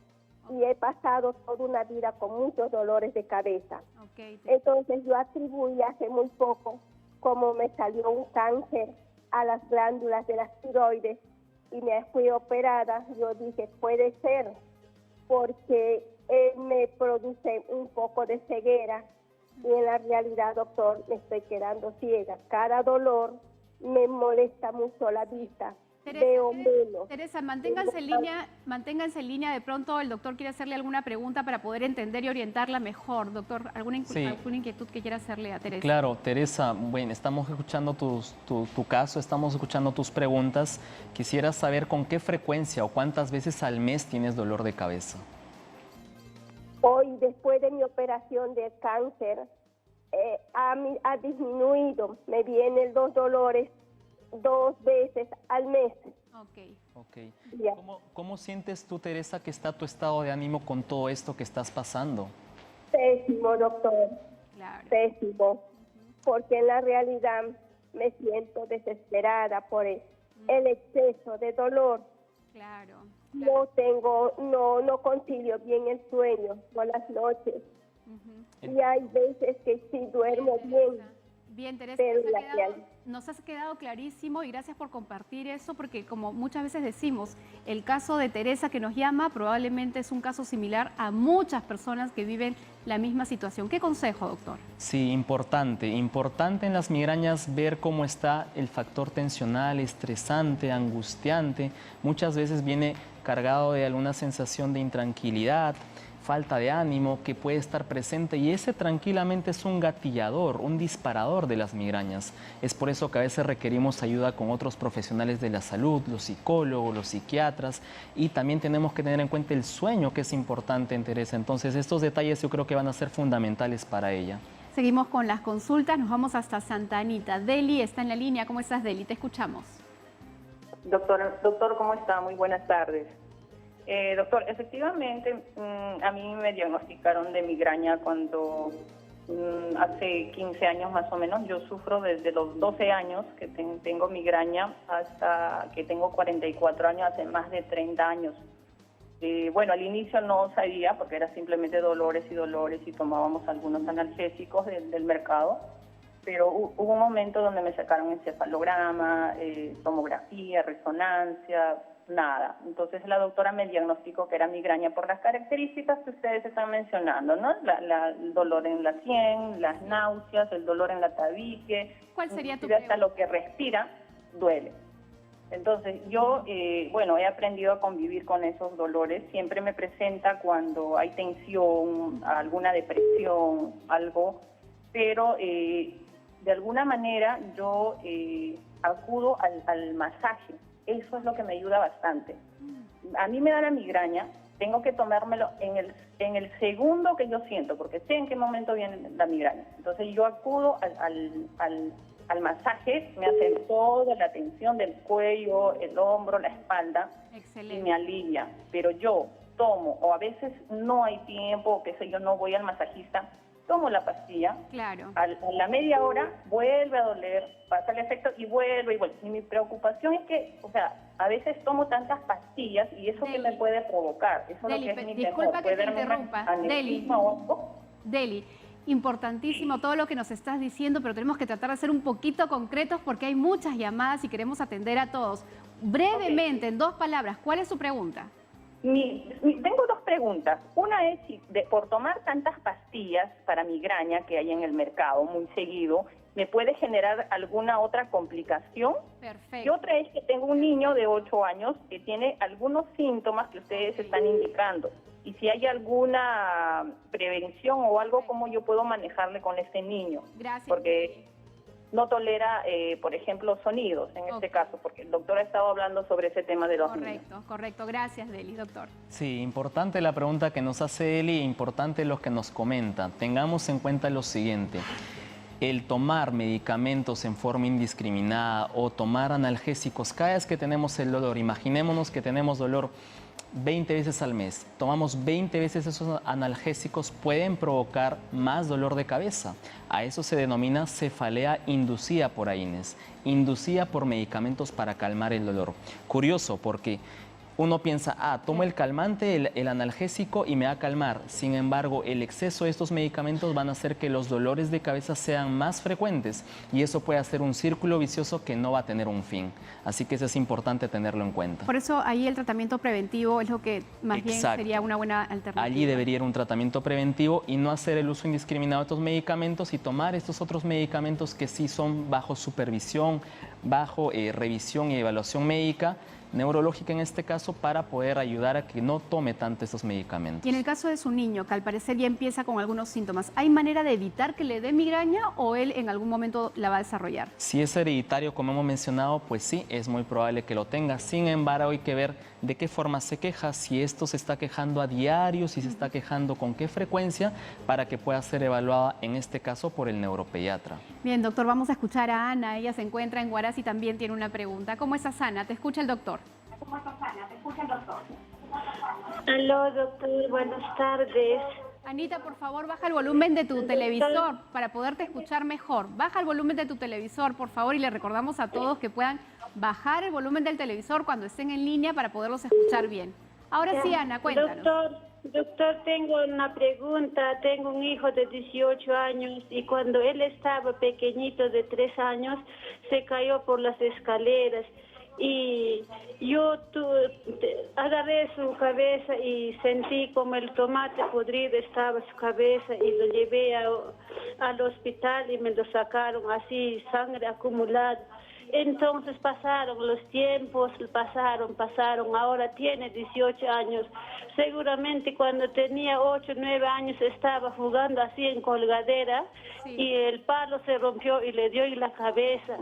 y he pasado toda una vida con muchos dolores de cabeza. Okay. Entonces yo atribuí hace muy poco, como me salió un cáncer a las glándulas de las tiroides y me fui operada, yo dije, puede ser, porque me produce un poco de ceguera y en la realidad, doctor, me estoy quedando ciega. Cada dolor me molesta mucho la vista. Veo menos. Teresa, manténganse en línea. De pronto el doctor quiere hacerle alguna pregunta para poder entender y orientarla mejor. Doctor, ¿alguna inquietud que quiera hacerle a Teresa? Claro, Teresa, bueno, estamos escuchando tu caso, estamos escuchando tus preguntas. Quisiera saber con qué frecuencia o cuántas veces al mes tienes dolor de cabeza. Hoy, después de mi operación de cáncer, ha disminuido. Me vienen los dolores 2 veces al mes. Ok. ¿Cómo sientes tú, Teresa, que está tu estado de ánimo con todo esto que estás pasando? Pésimo, doctor. Claro. Pésimo. Porque en la realidad me siento desesperada por el exceso de dolor. Claro. No concilio bien el sueño por las noches. Y hay veces que sí duermo bien. Bien, Teresa, nos has quedado clarísimo y gracias por compartir eso, porque como muchas veces decimos, el caso de Teresa que nos llama probablemente es un caso similar a muchas personas que viven la misma situación. ¿Qué consejo, doctor? Sí, importante en las migrañas ver cómo está el factor tensional, estresante, angustiante. Muchas veces viene cargado de alguna sensación de intranquilidad, falta de ánimo que puede estar presente, y ese tranquilamente es un gatillador, un disparador de las migrañas. Es por eso que a veces requerimos ayuda con otros profesionales de la salud, los psicólogos, los psiquiatras, y también tenemos que tener en cuenta el sueño, que es importante en Teresa. Entonces estos detalles yo creo que van a ser fundamentales para ella. Seguimos con las consultas, nos vamos hasta Santa Anita. Deli está en la línea. ¿Cómo estás, Deli? Te escuchamos. Doctor, ¿cómo está? Muy buenas tardes. Doctor, efectivamente, a mí me diagnosticaron de migraña cuando hace 15 años más o menos. Yo sufro desde los 12 años que tengo migraña hasta que tengo 44 años, hace más de 30 años. Bueno, al inicio no sabía porque era simplemente dolores y tomábamos algunos analgésicos del mercado, pero hubo un momento donde me sacaron encefalograma, tomografía, resonancia, nada. Entonces la doctora me diagnosticó que era migraña por las características que ustedes están mencionando, ¿no? El dolor en la sien, las náuseas, el dolor en la tabique. ¿Cuál sería tu pregunta? Hasta lo que respira duele. Entonces yo, bueno, he aprendido a convivir con esos dolores. Siempre me presenta cuando hay tensión, alguna depresión, algo, pero de alguna manera yo acudo al masaje. Eso es lo que me ayuda bastante. A mí me da la migraña, tengo que tomármelo en el segundo que yo siento, porque sé en qué momento viene la migraña. Entonces yo acudo al masaje, me hacen toda la tensión del cuello, el hombro, la espalda. Excelente. Y me alivia. Pero yo tomo, o a veces no hay tiempo, o qué sé yo, no voy al masajista, tomo la pastilla, claro. A la media hora vuelve a doler, pasa el efecto y vuelve. Y mi preocupación es que, o sea, a veces tomo tantas pastillas y eso que me puede provocar, eso Deli, es lo que es mi disculpa temor. que te interrumpa, Deli, importantísimo todo lo que nos estás diciendo, pero tenemos que tratar de ser un poquito concretos porque hay muchas llamadas y queremos atender a todos. Brevemente, en 2 palabras, ¿cuál es su pregunta? Tengo 2 preguntas. Una es si por tomar tantas pastillas para migraña que hay en el mercado muy seguido, ¿me puede generar alguna otra complicación? Perfecto. Y otra es que tengo un niño de 8 años que tiene algunos síntomas que ustedes están indicando. Y si hay alguna prevención o algo, ¿cómo yo puedo manejarle con este niño? Gracias. Porque no tolera, por ejemplo, sonidos en este caso, porque el doctor ha estado hablando sobre ese tema de los niños. Correcto. Gracias, Deli, doctor. Sí, importante la pregunta que nos hace Eli, importante lo que nos comenta. Tengamos en cuenta lo siguiente. El tomar medicamentos en forma indiscriminada o tomar analgésicos cada vez que tenemos el dolor, imaginémonos que tenemos dolor 20 veces al mes, tomamos 20 veces esos analgésicos, pueden provocar más dolor de cabeza. A eso se denomina cefalea inducida por AINES, inducida por medicamentos para calmar el dolor. Curioso porque uno piensa, tomo el calmante, el analgésico y me va a calmar. Sin embargo, el exceso de estos medicamentos van a hacer que los dolores de cabeza sean más frecuentes y eso puede hacer un círculo vicioso que no va a tener un fin. Así que eso es importante tenerlo en cuenta. Por eso ahí el tratamiento preventivo es lo que más bien sería una buena alternativa. Allí debería ir un tratamiento preventivo y no hacer el uso indiscriminado de estos medicamentos y tomar estos otros medicamentos que sí son bajo supervisión, bajo revisión y evaluación médica, neurológica en este caso, para poder ayudar a que no tome tanto estos medicamentos. Y en el caso de su niño, que al parecer ya empieza con algunos síntomas, ¿hay manera de evitar que le dé migraña o él en algún momento la va a desarrollar? Si es hereditario, como hemos mencionado, pues sí, es muy probable que lo tenga. Sin embargo, hay que ver de qué forma se queja, si esto se está quejando a diario, si se está quejando con qué frecuencia, para que pueda ser evaluada, en este caso, por el neuropediatra. Bien, doctor, vamos a escuchar a Ana. Ella se encuentra en Huaraz y también tiene una pregunta. ¿Cómo estás, Ana? Te escucha el doctor. ¿Cómo estás, Ana? Te escucha el doctor. Aló, doctor, buenas tardes. Anita, por favor, baja el volumen de tu televisor para poderte escuchar mejor. Baja el volumen de tu televisor, por favor, y le recordamos a todos que puedan bajar el volumen del televisor cuando estén en línea para poderlos escuchar bien. Ahora sí, Ana, cuéntanos. Doctor, tengo una pregunta. Tengo un hijo de 18 años y cuando él estaba pequeñito de 3 años se cayó por las escaleras y yo agarré su cabeza y sentí como el tomate podrido estaba en su cabeza y lo llevé al hospital y me lo sacaron así, sangre acumulada. Entonces pasaron los tiempos, pasaron, ahora tiene 18 años. Seguramente cuando tenía 8, 9 años estaba jugando así en colgadera y el palo se rompió y le dio en la cabeza.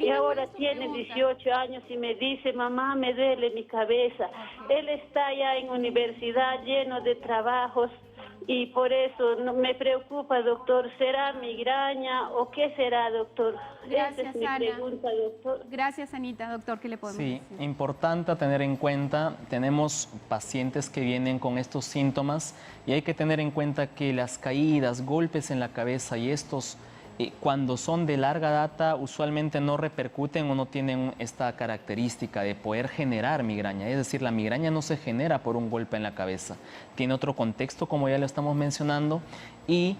Y ahora tiene 18 años y me dice, mamá, me duele mi cabeza. Él está ya en universidad lleno de trabajos. Y por eso me preocupa, doctor, ¿será migraña o qué será, doctor? Gracias, Esa es mi pregunta, doctor. Gracias, Anita. Doctor, ¿qué le podemos decir? Sí, importante tener en cuenta, tenemos pacientes que vienen con estos síntomas y hay que tener en cuenta que las caídas, golpes en la cabeza y estos, cuando son de larga data, usualmente no repercuten o no tienen esta característica de poder generar migraña. Es decir, la migraña no se genera por un golpe en la cabeza. Tiene otro contexto, como ya lo estamos mencionando, y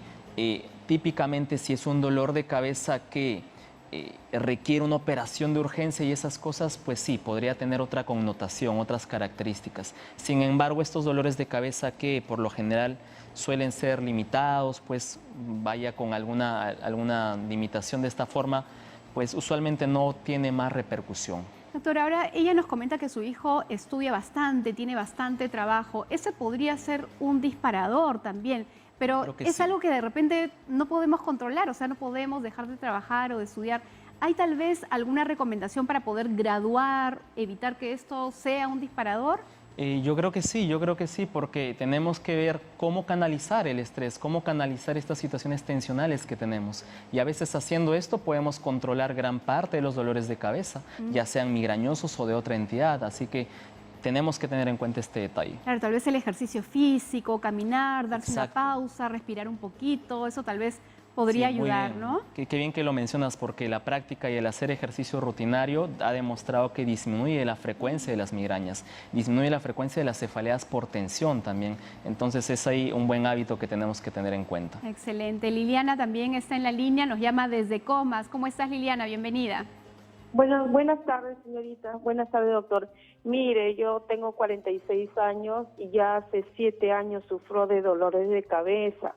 típicamente si es un dolor de cabeza que requiere una operación de urgencia y esas cosas, pues sí, podría tener otra connotación, otras características. Sin embargo, estos dolores de cabeza que por lo general suelen ser limitados, pues vaya con alguna limitación de esta forma, pues usualmente no tiene más repercusión. Doctora, ahora ella nos comenta que su hijo estudia bastante, tiene bastante trabajo. Ese podría ser un disparador también, pero es algo que de repente no podemos controlar, o sea, no podemos dejar de trabajar o de estudiar. ¿Hay tal vez alguna recomendación para poder graduar, evitar que esto sea un disparador? Yo creo que sí, porque tenemos que ver cómo canalizar el estrés, cómo canalizar estas situaciones tensionales que tenemos. Y a veces haciendo esto podemos controlar gran parte de los dolores de cabeza, ya sean migrañosos o de otra entidad. Así que tenemos que tener en cuenta este detalle. Claro, tal vez el ejercicio físico, caminar, darse una pausa, respirar un poquito, eso tal vez podría ayudar, ¿no? Qué bien que lo mencionas, porque la práctica y el hacer ejercicio rutinario ha demostrado que disminuye la frecuencia de las migrañas, disminuye la frecuencia de las cefaleas por tensión también. Entonces es ahí un buen hábito que tenemos que tener en cuenta. Excelente. Liliana también está en la línea, nos llama desde Comas. ¿Cómo estás, Liliana? Bienvenida. Buenas tardes, señorita. Buenas tardes, doctor. Mire, yo tengo 46 años y ya hace 7 años sufro de dolores de cabeza.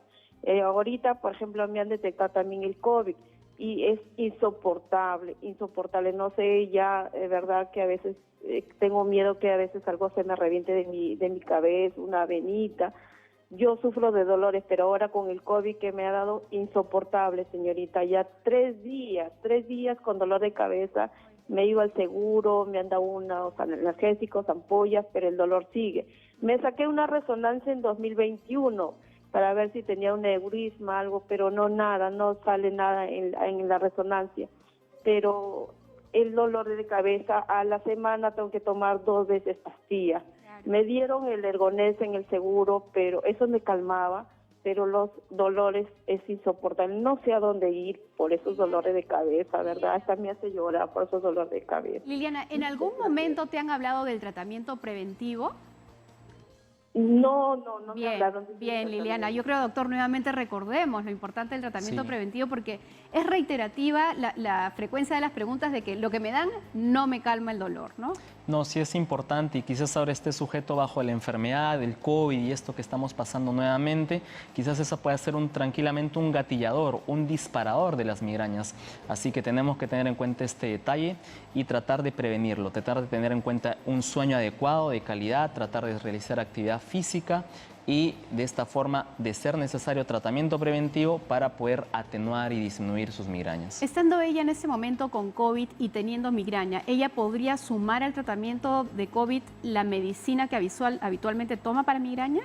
Ahorita, por ejemplo, me han detectado también el COVID y es insoportable. No sé, ya, de verdad que a veces tengo miedo que a veces algo se me reviente de mi cabeza, una venita. Yo sufro de dolores, pero ahora con el COVID que me ha dado insoportable, señorita. Ya 3 días con dolor de cabeza. Me he ido al seguro, me han dado unos analgésicos, ampollas, pero el dolor sigue. Me saqué una resonancia en 2021 para ver si tenía un neurisma, algo, pero no sale nada en la resonancia. Pero el dolor de cabeza, a la semana tengo que tomar 2 veces pastillas. Me dieron el Ergonés en el seguro, pero eso me calmaba, pero los dolores es insoportable. No sé a dónde ir por esos dolores de cabeza, ¿verdad? Hasta me hace llorar por esos dolores de cabeza. Liliana, ¿en algún momento te han hablado del tratamiento preventivo? No me hablaron. Bien, Liliana. Yo creo, doctor, nuevamente recordemos lo importante del tratamiento preventivo, porque es reiterativa la frecuencia de las preguntas de que lo que me dan no me calma el dolor, ¿no? No, sí es importante, y quizás ahora esté sujeto bajo la enfermedad del COVID y esto que estamos pasando nuevamente, quizás eso pueda ser tranquilamente un gatillador, un disparador de las migrañas. Así que tenemos que tener en cuenta este detalle y tratar de prevenirlo, tratar de tener en cuenta un sueño adecuado, de calidad, tratar de realizar actividad física y de esta forma, de ser necesario tratamiento preventivo para poder atenuar y disminuir sus migrañas. Estando ella en ese momento con COVID y teniendo migraña, ¿ella podría sumar al tratamiento de COVID la medicina que habitualmente toma para migraña?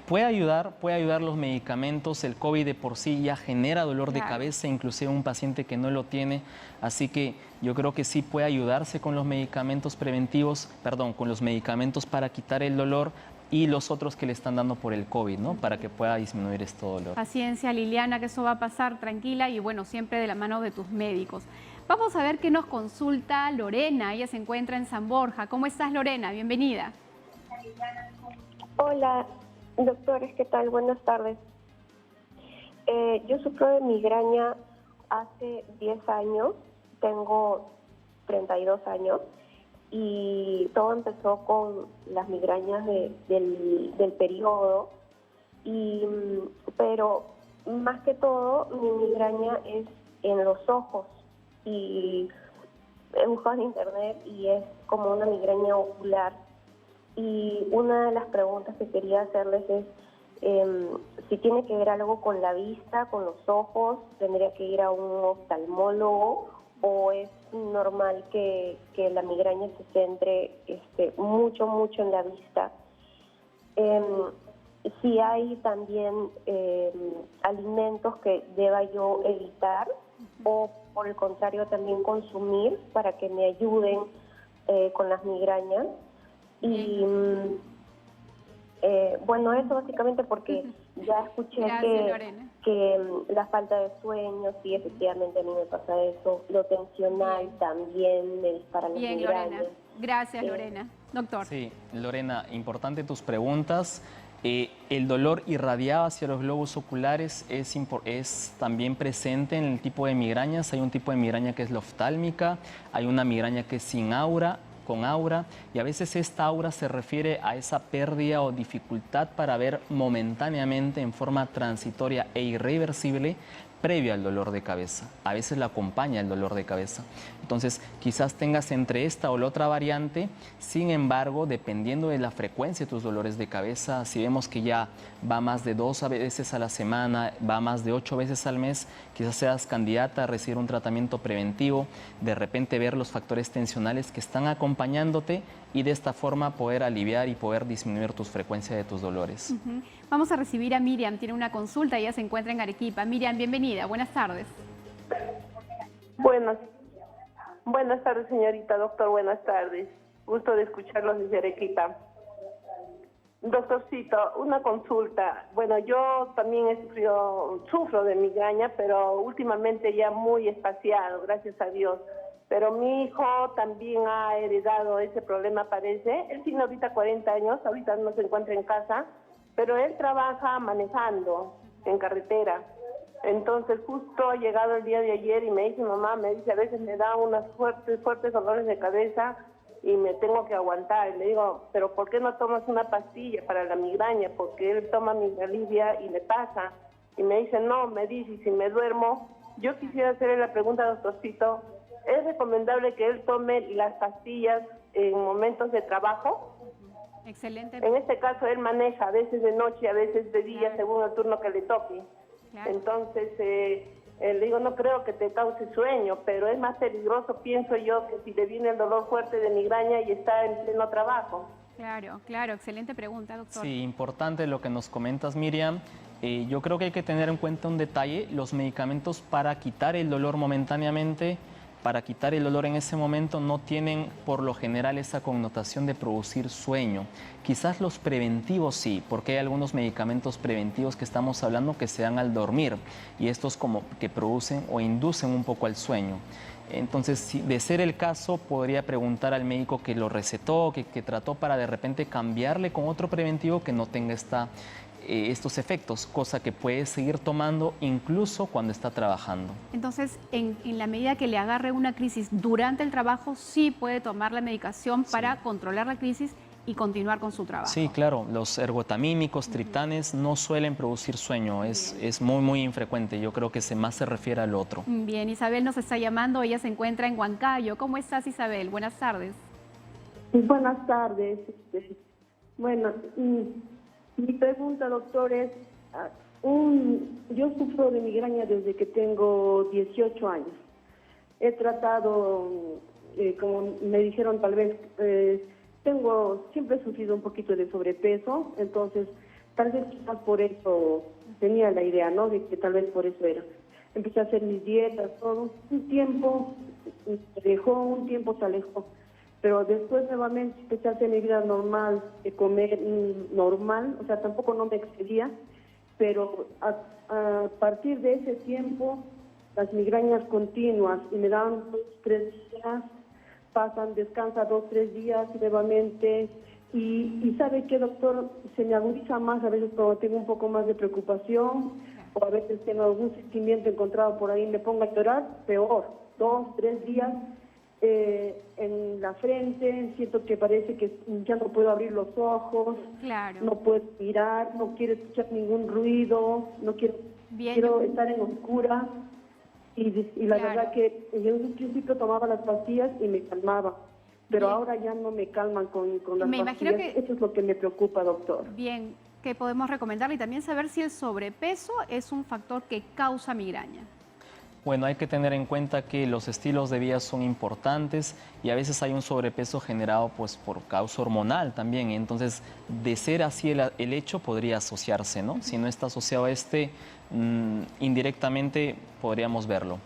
Puede ayudar los medicamentos. El COVID de por sí ya genera dolor de cabeza, inclusive un paciente que no lo tiene. Así que yo creo que sí puede ayudarse con los medicamentos con los medicamentos para quitar el dolor y los otros que le están dando por el COVID, ¿no? Para que pueda disminuir este dolor. Paciencia, Liliana, que eso va a pasar, tranquila, y bueno, siempre de la mano de tus médicos. Vamos a ver qué nos consulta Lorena. Ella se encuentra en San Borja. ¿Cómo estás, Lorena? Bienvenida. Hola, doctores, ¿qué tal? Buenas tardes. Yo sufro de migraña hace 10 años, tengo 32 años, y todo empezó con las migrañas del periodo, pero más que todo mi migraña es en los ojos, y he buscado en internet y es como una migraña ocular. Y una de las preguntas que quería hacerles es si tiene que ver algo con la vista, con los ojos, tendría que ir a un oftalmólogo, o es normal que la migraña se centre mucho en la vista. Si hay también alimentos que deba yo evitar o por el contrario también consumir para que me ayuden con las migrañas. Y bueno, eso básicamente porque ya escuché que la falta de sueño, sí, efectivamente a mí me pasa eso, lo tensional también me dispara las migrañas. Lorena. Gracias, Lorena. Doctor. Sí, Lorena, importante tus preguntas. El dolor irradiado hacia los globos oculares es también presente en el tipo de migrañas. Hay un tipo de migraña que es la oftálmica, hay una migraña que es sin aura, con aura, y a veces esta aura se refiere a esa pérdida o dificultad para ver momentáneamente en forma transitoria e irreversible previo al dolor de cabeza. A veces la acompaña el dolor de cabeza. Entonces, quizás tengas entre esta o la otra variante. Sin embargo, dependiendo de la frecuencia de tus dolores de cabeza, si vemos que ya va más de 2 veces a la semana, va más de 8 veces al mes, quizás seas candidata a recibir un tratamiento preventivo, de repente ver los factores tensionales que están acompañándote y de esta forma poder aliviar y poder disminuir tus frecuencias de tus dolores. Vamos a recibir a Miriam, tiene una consulta, ella se encuentra en Arequipa. Miriam, bienvenida, buenas tardes. Buenas tardes, señorita, doctor, buenas tardes. Gusto de escucharlos desde Arequipa. Doctorcito, una consulta. Bueno, yo también sufro de migraña, pero últimamente ya muy espaciado, gracias a Dios. Pero mi hijo también ha heredado ese problema, parece. Él tiene ahorita 40 años, ahorita no se encuentra en casa, pero él trabaja manejando en carretera. Entonces justo ha llegado el día de ayer y me dice, mamá, me dice, a veces me da unas fuertes dolores de cabeza y me tengo que aguantar. Y le digo, pero ¿por qué no tomas una pastilla para la migraña? Porque él toma Migalivia y le pasa. Y me dice, no, me dice, y si me duermo. Yo quisiera hacerle la pregunta, doctorcito, ¿es recomendable que él tome las pastillas en momentos de trabajo? Excelente. En este caso él maneja, a veces de noche, a veces de día, según el turno que le toque. Entonces, le digo, no creo que te cause sueño, pero es más peligroso, pienso yo, que si le viene el dolor fuerte de migraña y está en pleno trabajo. Claro, excelente pregunta, doctor. Sí, importante lo que nos comentas, Miriam. Yo creo que hay que tener en cuenta un detalle: los medicamentos para quitar el dolor momentáneamente, para quitar el dolor en ese momento, no tienen por lo general esa connotación de producir sueño. Quizás los preventivos sí, porque hay algunos medicamentos preventivos que estamos hablando que se dan al dormir y estos como que producen o inducen un poco al sueño. Entonces, si de ser el caso, podría preguntar al médico que lo recetó, que trató, para de repente cambiarle con otro preventivo que no tenga estos efectos, cosa que puede seguir tomando incluso cuando está trabajando. Entonces, en la medida que le agarre una crisis durante el trabajo, sí puede tomar la medicación para controlar la crisis y continuar con su trabajo. Sí, claro, los ergotamínicos, triptanes no suelen producir sueño, es muy infrecuente. Yo creo que más se refiere al otro. Bien, Isabel nos está llamando, ella se encuentra en Huancayo. ¿Cómo estás, Isabel? Buenas tardes. Buenas tardes. Bueno, mi pregunta, doctor, es, yo sufro de migraña desde que tengo 18 años. He tratado, como me dijeron, tal vez, siempre he sufrido un poquito de sobrepeso, entonces tal vez quizás por eso tenía la idea, ¿no?, de que tal vez por eso era. Empecé a hacer mis dietas, todo. Un tiempo se dejó, un tiempo se alejó. Pero después nuevamente empecé a hacer mi vida normal, de comer normal, o sea, tampoco no me excedía, pero a partir de ese tiempo, las migrañas continuas, y me dan 2, 3 días, descansa 2, 3 días nuevamente, y ¿sabe qué, doctor? Se me agudiza más a veces cuando tengo un poco más de preocupación, o a veces tengo algún sentimiento encontrado por ahí, me pongo a llorar, peor, 2, 3 días, en la frente, siento que parece que ya no puedo abrir los ojos, no puedo mirar, no quiero escuchar ningún ruido, no quiero, quiero estar en oscura. Y la verdad que yo en un principio tomaba las pastillas y me calmaba, pero Bien. ahora ya no me calman con las Me imagino pastillas. que- Eso es lo que me preocupa, doctor. Bien, que podemos recomendarle y también saber si el sobrepeso es un factor que causa migraña. Bueno, hay que tener en cuenta que los estilos de vida son importantes y a veces hay un sobrepeso generado pues, por causa hormonal también. Entonces, de ser así el hecho, podría asociarse, ¿no? Si no está asociado a indirectamente podríamos verlo.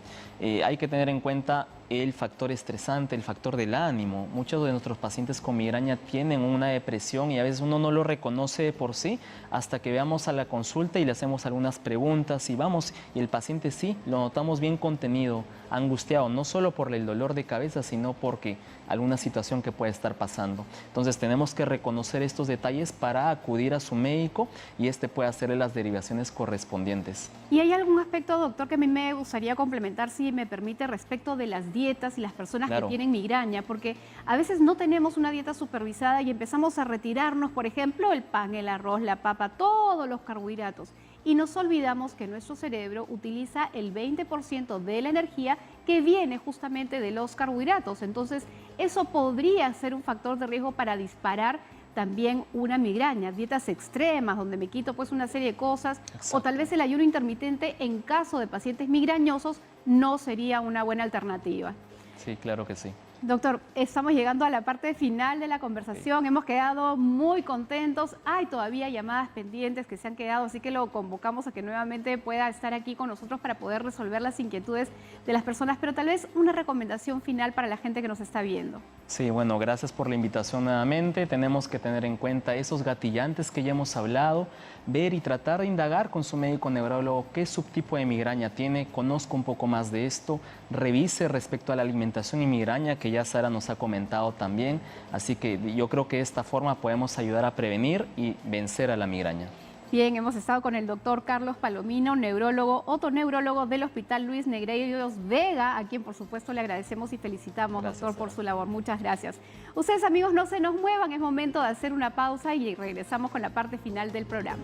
Hay que tener en cuenta el factor estresante, el factor del ánimo. Muchos de nuestros pacientes con migraña tienen una depresión y a veces uno no lo reconoce de por sí hasta que veamos a la consulta y le hacemos algunas preguntas y vamos, y el paciente sí, lo notamos bien contenido, angustiado, no solo por el dolor de cabeza, sino porque alguna situación que puede estar pasando. Entonces tenemos que reconocer estos detalles para acudir a su médico y puede hacerle las derivaciones correspondientes. ¿Y hay algún aspecto, doctor, que a mí me gustaría complementar, si me permite, respecto de las dietas y las personas Claro. que tienen migraña? Porque a veces no tenemos una dieta supervisada y empezamos a retirarnos, por ejemplo, el pan, el arroz, la papa, todos los carbohidratos. Y nos olvidamos que nuestro cerebro utiliza el 20% de la energía que viene justamente de los carbohidratos. Entonces, eso podría ser un factor de riesgo para disparar también una migraña. Dietas extremas, donde me quito pues una serie de cosas, Exacto. o tal vez el ayuno intermitente en caso de pacientes migrañosos no sería una buena alternativa. Sí, claro que sí. Doctor, estamos llegando a la parte final de la conversación, hemos quedado muy contentos, hay todavía llamadas pendientes que se han quedado, así que lo convocamos a que nuevamente pueda estar aquí con nosotros para poder resolver las inquietudes de las personas, pero tal vez una recomendación final para la gente que nos está viendo. Sí, bueno, gracias por la invitación nuevamente. Tenemos que tener en cuenta esos gatillantes que ya hemos hablado, ver y tratar de indagar con su médico neurólogo qué subtipo de migraña tiene, conozca un poco más de esto, revise respecto a la alimentación y migraña, que ya Sara nos ha comentado también. Así que yo creo que de esta forma podemos ayudar a prevenir y vencer a la migraña. Bien, hemos estado con el doctor Carlos Palomino, neurólogo, otoneurólogo del Hospital Luis Negreiros Vega, a quien por supuesto le agradecemos y felicitamos, Gracias, doctor, por Sara. su labor. Muchas gracias. Ustedes, amigos, no se nos muevan, es momento de hacer una pausa y regresamos con la parte final del programa.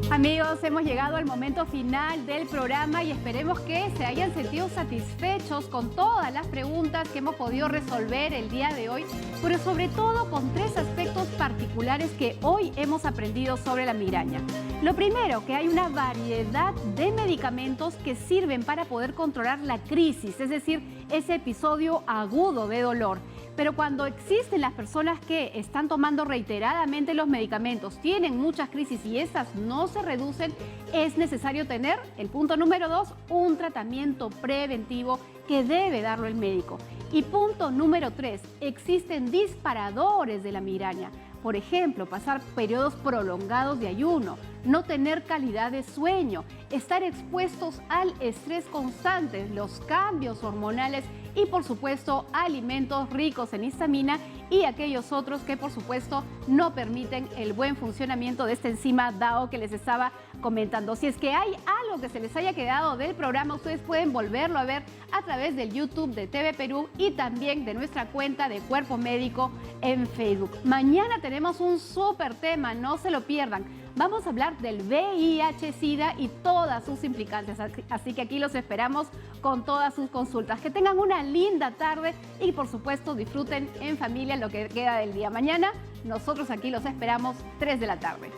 Amigos, hemos llegado al momento final del programa y esperemos que se hayan sentido satisfechos con todas las preguntas que hemos podido resolver el día de hoy, pero sobre todo con 3 aspectos particulares que hoy hemos aprendido sobre la migraña. Lo primero, que hay una variedad de medicamentos que sirven para poder controlar la crisis, es decir, ese episodio agudo de dolor. Pero cuando existen las personas que están tomando reiteradamente los medicamentos, tienen muchas crisis y estas no se reducen, es necesario tener, el punto número 2, un tratamiento preventivo que debe darlo el médico. Y punto número 3, existen disparadores de la migraña. Por ejemplo, pasar periodos prolongados de ayuno, no tener calidad de sueño, estar expuestos al estrés constante, los cambios hormonales y por supuesto alimentos ricos en histamina y aquellos otros que por supuesto no permiten el buen funcionamiento de esta enzima DAO que les estaba comentando. Si es que hay algo que se les haya quedado del programa, ustedes pueden volverlo a ver a través del YouTube de TV Perú y también de nuestra cuenta de Cuerpo Médico en Facebook. Mañana tenemos un súper tema, no se lo pierdan. Vamos a hablar del VIH-Sida y todas sus implicancias, así que aquí los esperamos con todas sus consultas. Que tengan una linda tarde y por supuesto disfruten en familia lo que queda del día. Mañana nosotros aquí los esperamos 3 de la tarde.